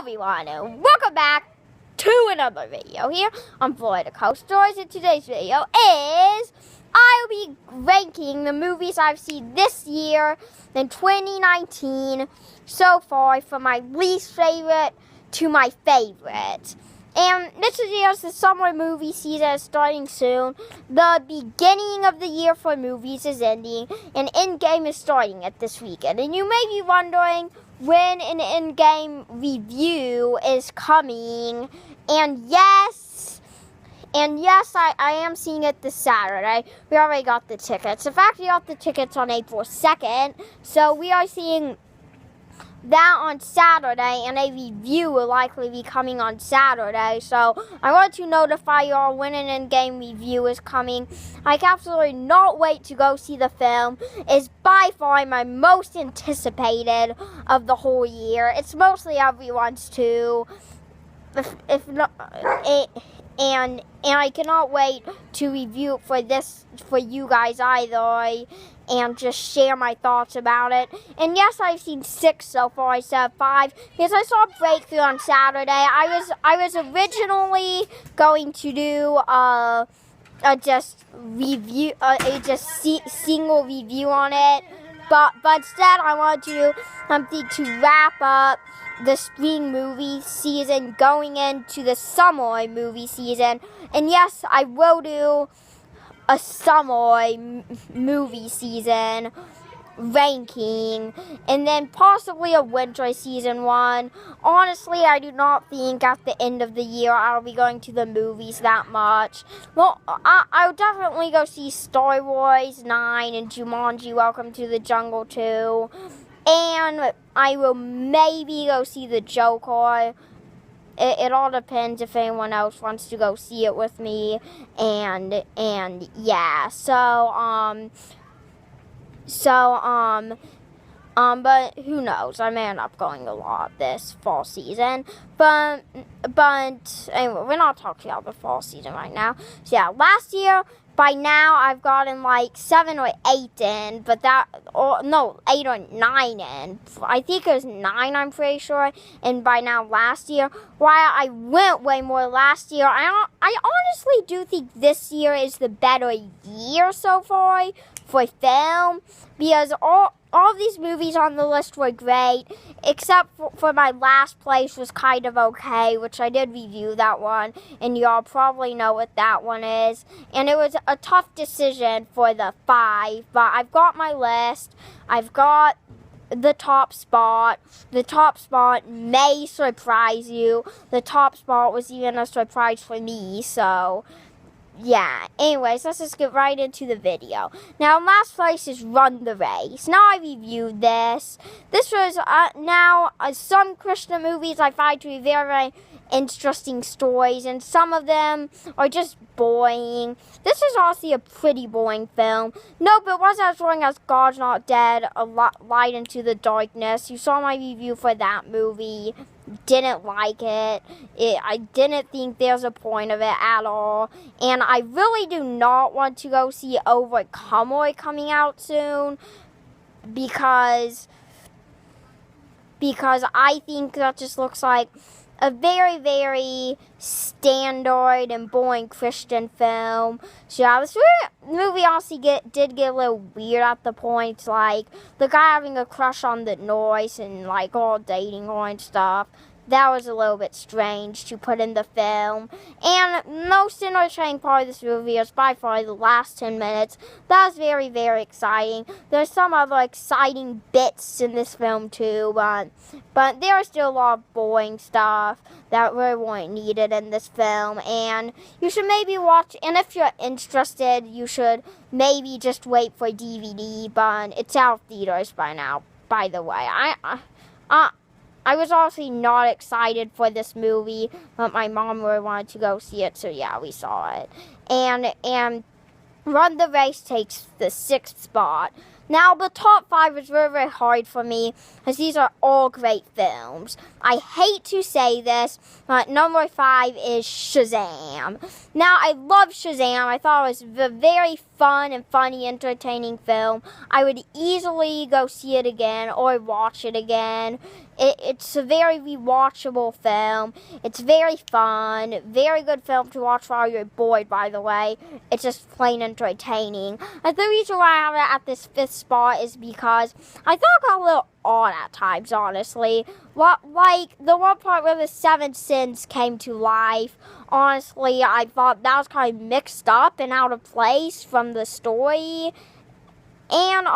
everyone, and welcome back to another video here on Florida Coast Stories. And today's video is I'll be ranking the movies I've seen this year in 2019 so far, from my least favorite to my favorite. And this is just the summer movie season is starting soon. The beginning of the year for movies is ending, and Endgame is starting at this weekend. And you may be wondering when an Endgame review is coming. And yes, I am seeing it this Saturday. We already got the tickets. In fact, we got the tickets on April 2nd. So we are seeing that on Saturday, and a review will likely be coming on Saturday. So I want to notify y'all when an Endgame review is coming. I can absolutely not wait to go see the film. It's by far my most anticipated of the whole year. It's mostly everyone's too. If not, and I cannot wait to review it for you guys either, and just share my thoughts about it. And yes, I've seen 6 so far instead of 5, because I saw Breakthrough on Saturday. I was originally going to do a single review on it, but instead I wanted to do something to wrap up the spring movie season going into the summer movie season. And yes, I will do a summer movie season ranking, and then possibly a winter season one. Honestly, I do not think at the end of the year I'll be going to the movies that much. Well, I'll definitely go see Star Wars 9 and Jumanji Welcome to the Jungle 2. And I will maybe go see the Joker. It all depends if anyone else wants to go see it with me. And yeah. But who knows? I may end up going a lot this fall season. But anyway, we're not talking about the fall season right now. So yeah, last year, by now, I've gotten like 7 or 8 in, 8 or 9 in. I think it was 9, I'm pretty sure. And by now, last year, while I went way more last year, I honestly do think this year is the better year so far for film, because all of these movies on the list were great, except for my last place was kind of okay, which I did review that one, and y'all probably know what that one is. And it was a tough decision for the 5, but I've got my list. I've got the top spot. The top spot may surprise you. The top spot was even a surprise for me, so yeah, anyways, let's just get right into the video. Now, last place is Run the Race. Now, I reviewed this. This was, some Christian movies I find to be very, very interesting stories, and some of them are just boring. This is honestly a pretty boring film. No, but it wasn't as boring as God's Not Dead, A Light into the Darkness. You saw my review for that movie. Didn't like it. I didn't think there's a point of it at all. And I really do not want to go see Overcomer coming out soon, because I think that just looks like a very, very standard and boring Christian film. So yeah, this movie honestly did get a little weird at the points, like the guy having a crush on the nurse and like all dating her and stuff. That was a little bit strange to put in the film. And the most entertaining part of this movie is by far the last 10 minutes. That was very, very exciting. There's some other exciting bits in this film too, but there are still a lot of boring stuff that really weren't needed in this film. And you should maybe watch, and if you're interested, you should maybe just wait for DVD, but it's out of theaters by now, by the way. I was honestly not excited for this movie, but my mom really wanted to go see it, so yeah, we saw it. And Run the Race takes the 6th spot. Now, the top 5 is very, very hard for me, because these are all great films. I hate to say this, but number 5 is Shazam. Now, I love Shazam. I thought it was a very fun and funny, entertaining film. I would easily go see it again or watch it again. It's a very rewatchable film. It's very fun. Very good film to watch while you're bored, by the way. It's just plain entertaining. And the reason why I have it at this 5th spot is because I thought it got a little odd at times, honestly. Like, the one part where the 7 sins came to life, honestly, I thought that was kind of mixed up and out of place from the story. And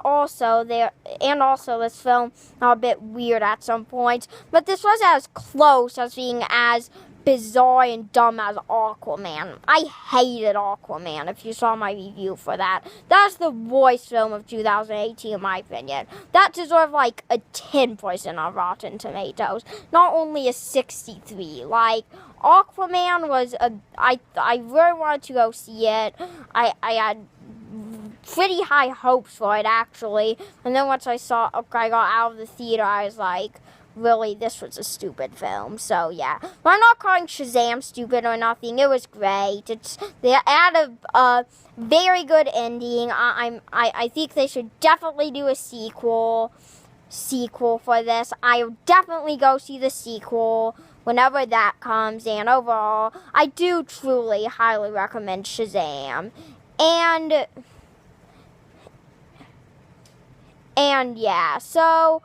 also this film a bit weird at some points, but this wasn't as close as being as bizarre and dumb as Aquaman. I hated Aquaman, if you saw my review for that. That's the worst film of 2018 in my opinion. That deserved like a 10% on Rotten Tomatoes, not only a 63. Like, Aquaman was I really wanted to go see it. I had pretty high hopes for it, actually. And then once I got out of the theater, I was like, really, this was a stupid film. So, yeah. But I'm not calling Shazam stupid or nothing. It was great. They had a very good ending. I think they should definitely do a sequel for this. I'll definitely go see the sequel whenever that comes. And overall, I do truly highly recommend Shazam. And yeah, so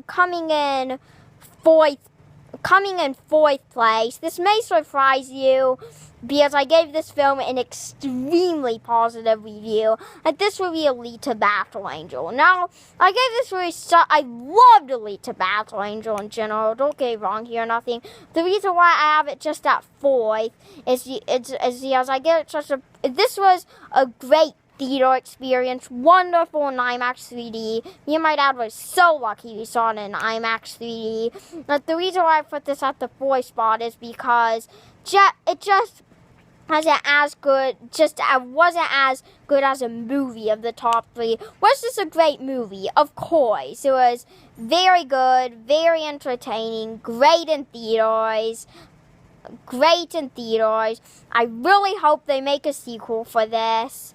coming in fourth place. This may surprise you because I gave this film an extremely positive review. And this would be Alita Battle Angel. Now, I gave this I loved Alita Battle Angel in general. Don't get me wrong here, nothing. The reason why I have it just at 4th is because I give it this was a great theater experience, wonderful in IMAX 3D. Me and my dad were so lucky we saw it in IMAX 3D. But the reason why I put this at the 4th spot is because it just wasn't as good. Wasn't as good as a movie of the top 3. Was this a great movie? Of course, it was very good, very entertaining, great in theaters. I really hope they make a sequel for this.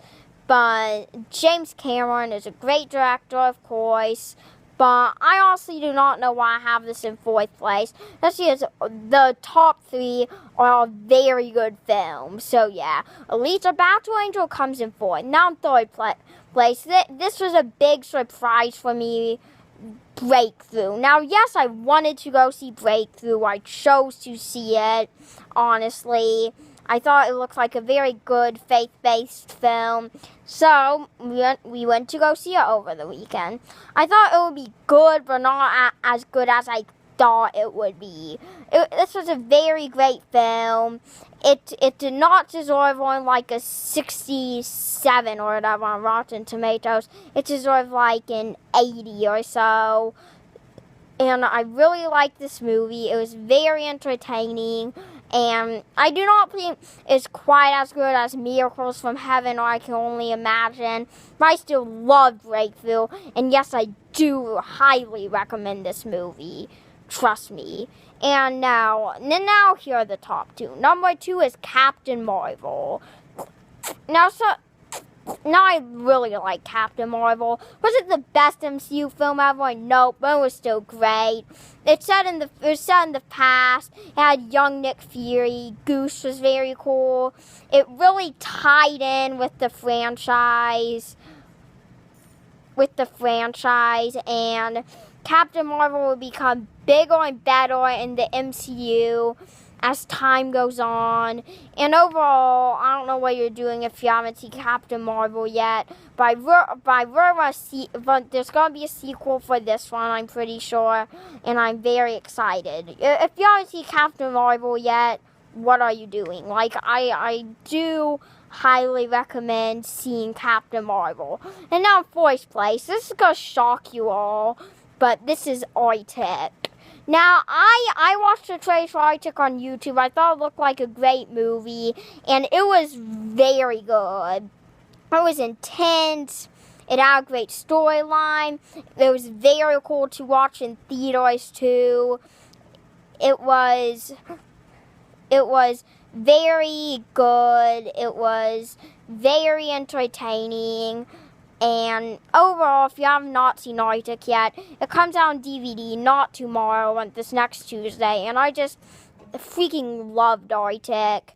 But James Cameron is a great director, of course. But I honestly do not know why I have this in 4th place. That's because the top 3 are very good films. So yeah, Alita Battle Angel comes in 4th. Now in 3rd place. This was a big surprise for me. Breakthrough. Now, yes, I wanted to go see Breakthrough. I chose to see it, honestly. I thought it looked like a very good faith-based film. So, we went to go see it over the weekend. I thought it would be good, but not as good as I thought it would be. This was a very great film. It did not deserve on like a 67 or whatever on Rotten Tomatoes. It deserved like an 80 or so. And I really liked this movie. It was very entertaining. And I do not think it's quite as good as Miracles from Heaven or I Can Only Imagine. But I still love Breakthrough. And yes, I do highly recommend this movie. Trust me. And now here are the top 2. Number 2 is Captain Marvel. Now I really like Captain Marvel. Was it the best MCU film ever? Nope, but it was still great. It was set in the past. It had young Nick Fury. Goose was very cool. It really tied in with the franchise. And Captain Marvel will become bigger and better in the MCU as time goes on. And overall, I don't know what you're doing if you haven't seen Captain Marvel yet. But there's going to be a sequel for this one, I'm pretty sure. And I'm very excited. If you haven't seen Captain Marvel yet, what are you doing? Like, I do highly recommend seeing Captain Marvel. And now in 4th place, this is going to shock you all, but this is Arctic. Now, I watched the trailer for Arctic on YouTube. I thought it looked like a great movie, and it was very good. It was intense. It had a great storyline. It was very cool to watch in theaters, too. It was very good. It was very entertaining. And overall, if you have not seen Arctic yet, it comes out on DVD not tomorrow, but this next Tuesday. And I just freaking loved Arctic.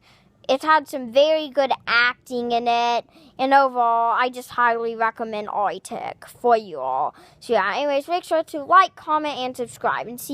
It had some very good acting in it. And overall, I just highly recommend Arctic for you all. So yeah, anyways, make sure to like, comment, and subscribe. And see you.